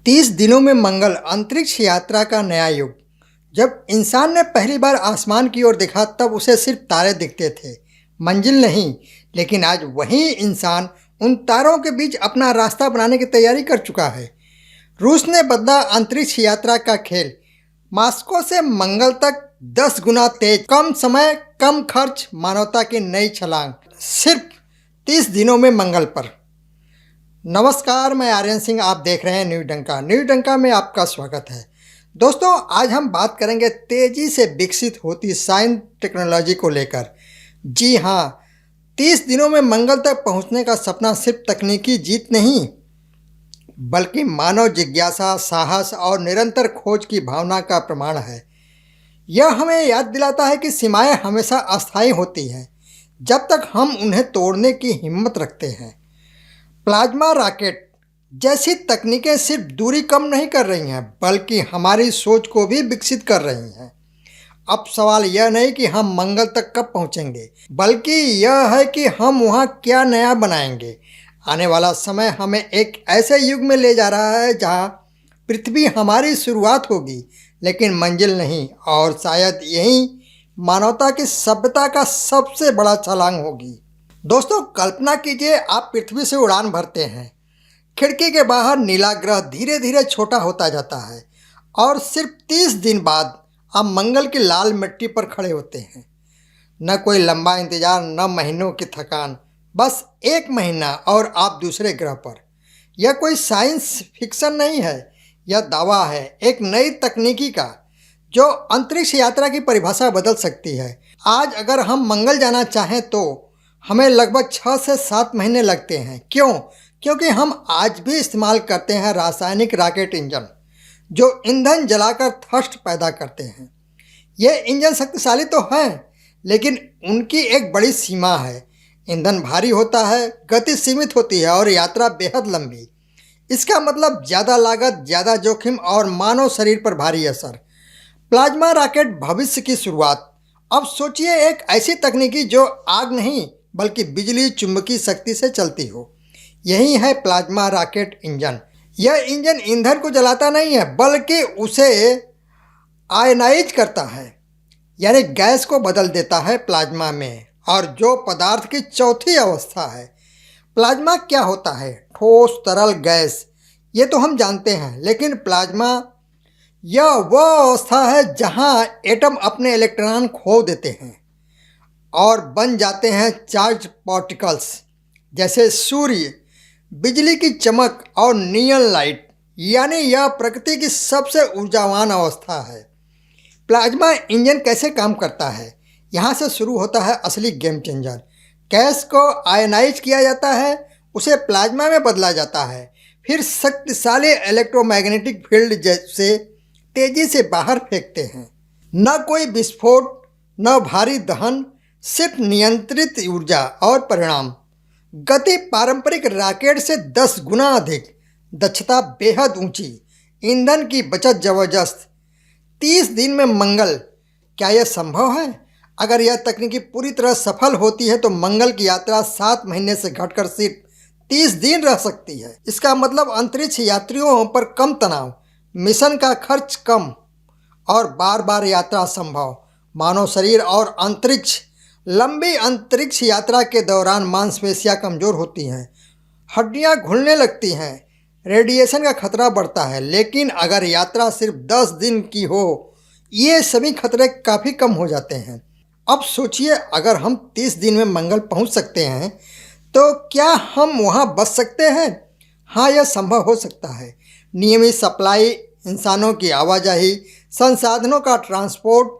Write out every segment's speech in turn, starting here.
30 दिनों में मंगल अंतरिक्ष यात्रा का नया युग। जब इंसान ने पहली बार आसमान की ओर देखा तब उसे सिर्फ तारे दिखते थे, मंजिल नहीं। लेकिन आज वही इंसान उन तारों के बीच अपना रास्ता बनाने की तैयारी कर चुका है। रूस ने बदला अंतरिक्ष यात्रा का खेल। मॉस्को से मंगल तक 10 गुना तेज, कम समय, कम खर्च, मानवता की नई छलांग, सिर्फ 30 दिनों में मंगल पर। नमस्कार, मैं आर्यन सिंह, आप देख रहे हैं न्यू डंका में आपका स्वागत है। दोस्तों, आज हम बात करेंगे तेज़ी से विकसित होती साइंस टेक्नोलॉजी को लेकर। जी हाँ, 30 दिनों में मंगल तक पहुंचने का सपना सिर्फ तकनीकी जीत नहीं, बल्कि मानव जिज्ञासा, साहस और निरंतर खोज की भावना का प्रमाण है। यह हमें याद दिलाता है कि सीमाएं हमेशा अस्थायी होती हैं, जब तक हम उन्हें तोड़ने की हिम्मत रखते हैं। प्लाज्मा रॉकेट जैसी तकनीकें सिर्फ दूरी कम नहीं कर रही हैं, बल्कि हमारी सोच को भी विकसित कर रही हैं। अब सवाल यह नहीं कि हम मंगल तक कब पहुंचेंगे, बल्कि यह है कि हम वहां क्या नया बनाएंगे। आने वाला समय हमें एक ऐसे युग में ले जा रहा है जहां पृथ्वी हमारी शुरुआत होगी, लेकिन मंजिल नहीं, और शायद यही मानवता की सभ्यता का सबसे बड़ा छलांग होगी। दोस्तों, कल्पना कीजिए, आप पृथ्वी से उड़ान भरते हैं। खिड़की के बाहर नीला ग्रह धीरे धीरे छोटा होता जाता है, और सिर्फ 30 दिन बाद आप मंगल की लाल मिट्टी पर खड़े होते हैं। न कोई लंबा इंतजार, न महीनों की थकान, बस 1 महीना और आप दूसरे ग्रह पर। यह कोई साइंस फिक्शन नहीं है, यह दावा है एक नई तकनीकी का, जो अंतरिक्ष यात्रा की परिभाषा बदल सकती है। आज अगर हम मंगल जाना चाहें तो हमें लगभग 6 से 7 महीने लगते हैं। क्यों? क्योंकि हम आज भी इस्तेमाल करते हैं रासायनिक रॉकेट इंजन, जो ईंधन जलाकर थ्रस्ट पैदा करते हैं। ये इंजन शक्तिशाली तो हैं, लेकिन उनकी एक बड़ी सीमा है। ईंधन भारी होता है, गति सीमित होती है और यात्रा बेहद लंबी। इसका मतलब ज़्यादा लागत, ज़्यादा जोखिम और मानव शरीर पर भारी असर। प्लाज्मा रॉकेट भविष्य की शुरुआत। अब सोचिए, एक ऐसी तकनीकी जो आग नहीं बल्कि बिजली चुंबकीय शक्ति से चलती हो। यही है प्लाज्मा रॉकेट इंजन। यह इंजन ईंधन को जलाता नहीं है, बल्कि उसे आयनाइज करता है, यानी गैस को बदल देता है प्लाज्मा में, और जो पदार्थ की चौथी अवस्था है। प्लाज्मा क्या होता है? ठोस, तरल, गैस, ये तो हम जानते हैं। लेकिन प्लाज्मा यह वह अवस्था है जहां एटम अपने इलेक्ट्रॉन खो देते हैं और बन जाते हैं चार्ज पार्टिकल्स, जैसे सूर्य, बिजली की चमक और नियन लाइट। यानी यह प्रकृति की सबसे ऊर्जावान अवस्था है। प्लाज्मा इंजन कैसे काम करता है? यहाँ से शुरू होता है असली गेम चेंजर। गैस को आयनाइज किया जाता है, उसे प्लाज्मा में बदला जाता है, फिर शक्तिशाली इलेक्ट्रोमैग्नेटिक फील्ड जैसे तेजी से बाहर फेंकते हैं। न कोई विस्फोट, न भारी दहन, सिर्फ नियंत्रित ऊर्जा और परिणाम। गति पारंपरिक रॉकेट से 10 गुना अधिक, दक्षता बेहद ऊंची, ईंधन की बचत जबरदस्त। 30 दिन में मंगल, क्या यह संभव है? अगर यह तकनीकी पूरी तरह सफल होती है तो मंगल की यात्रा 7 महीने से घटकर सिर्फ 30 दिन रह सकती है। इसका मतलब अंतरिक्ष यात्रियों पर कम तनाव, मिशन का खर्च कम और बार बार यात्रा संभव। मानव शरीर और अंतरिक्ष। लंबी अंतरिक्ष यात्रा के दौरान मांसपेशियां कमज़ोर होती हैं, हड्डियां घुलने लगती हैं, रेडिएशन का खतरा बढ़ता है। लेकिन अगर यात्रा सिर्फ 10 दिन की हो, ये सभी खतरे काफ़ी कम हो जाते हैं। अब सोचिए, अगर हम 30 दिन में मंगल पहुंच सकते हैं तो क्या हम वहां बच सकते हैं? हाँ, यह संभव हो सकता है। नियमित सप्लाई, इंसानों की आवाजाही, संसाधनों का ट्रांसपोर्ट,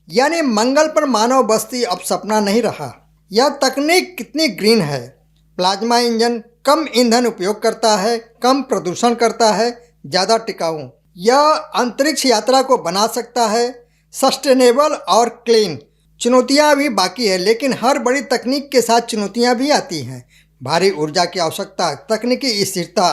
यानी मंगल पर मानव बस्ती अब सपना नहीं रहा। यह तकनीक कितनी ग्रीन है। प्लाज्मा इंजन कम ईंधन उपयोग करता है, कम प्रदूषण करता है, ज़्यादा टिकाऊ। यह अंतरिक्ष यात्रा को बना सकता है सस्टेनेबल और क्लीन। चुनौतियां भी बाकी है, लेकिन हर बड़ी तकनीक के साथ चुनौतियां भी आती हैं। भारी ऊर्जा की आवश्यकता, तकनीकी स्थिरता,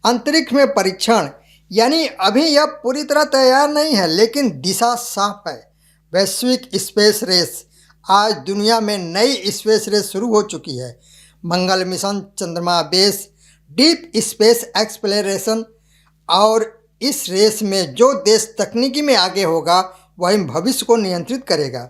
अंतरिक्ष में परीक्षण। यानी अभी यह पूरी तरह तैयार नहीं है, लेकिन दिशा साफ है। वैश्विक स्पेस रेस। आज दुनिया में नई स्पेस रेस शुरू हो चुकी है। मंगल मिशन, चंद्रमा बेस, डीप स्पेस एक्सप्लोरेशन और इस रेस में जो देश तकनीकी में आगे होगा वही भविष्य को नियंत्रित करेगा।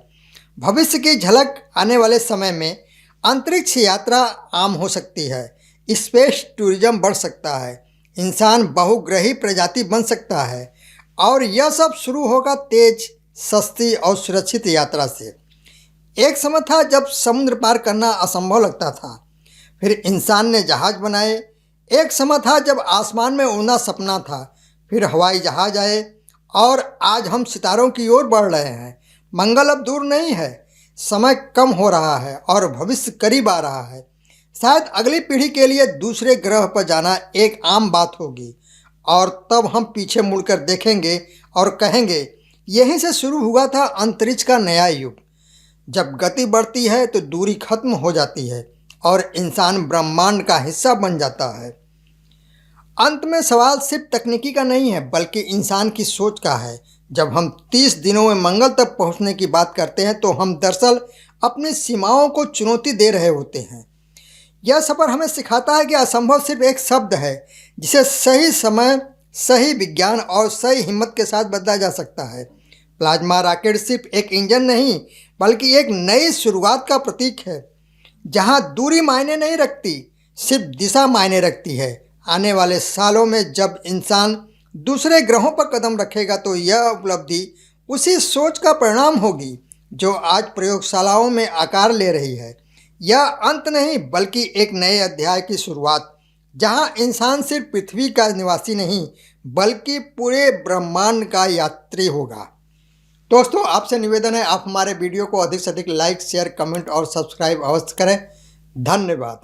भविष्य की झलक आने वाले समय में अंतरिक्ष यात्रा आम हो सकती है, स्पेस टूरिज्म बढ़ सकता है, इंसान बहुग्रही प्रजाति बन सकता है और यह सब शुरू होगा तेज, सस्ती और सुरक्षित यात्रा से। एक समय था जब समुद्र पार करना असंभव लगता था, फिर इंसान ने जहाज बनाए। एक समय था जब आसमान में उड़ना सपना था, फिर हवाई जहाज आए और आज हम सितारों की ओर बढ़ रहे हैं। मंगल अब दूर नहीं है, समय कम हो रहा है और भविष्य करीब आ रहा है। शायद अगली पीढ़ी के लिए दूसरे ग्रह पर जाना एक आम बात होगी और तब हम पीछे मुड़कर देखेंगे और कहेंगे यहीं से शुरू हुआ था अंतरिक्ष का नया युग। जब गति बढ़ती है तो दूरी खत्म हो जाती है और इंसान ब्रह्मांड का हिस्सा बन जाता है। अंत में सवाल सिर्फ तकनीकी का नहीं है बल्कि इंसान की सोच का है। जब हम 30 दिनों में मंगल तक पहुंचने की बात करते हैं तो हम दरअसल अपनी सीमाओं को चुनौती दे रहे होते हैं। यह सफ़र हमें सिखाता है कि असंभव सिर्फ एक शब्द है जिसे सही समय, सही विज्ञान और सही हिम्मत के साथ बदला जा सकता है। प्लाज्मा रॉकेट सिर्फ एक इंजन नहीं बल्कि एक नई शुरुआत का प्रतीक है, जहां दूरी मायने नहीं रखती, सिर्फ दिशा मायने रखती है। आने वाले सालों में जब इंसान दूसरे ग्रहों पर कदम रखेगा तो यह उपलब्धि उसी सोच का परिणाम होगी जो आज प्रयोगशालाओं में आकार ले रही है। यह अंत नहीं बल्कि एक नए अध्याय की शुरुआत, जहां इंसान सिर्फ पृथ्वी का निवासी नहीं बल्कि पूरे ब्रह्मांड का यात्री होगा। दोस्तों, आपसे निवेदन है आप हमारे वीडियो को अधिक से अधिक लाइक, शेयर, कमेंट और सब्सक्राइब अवश्य करें। धन्यवाद।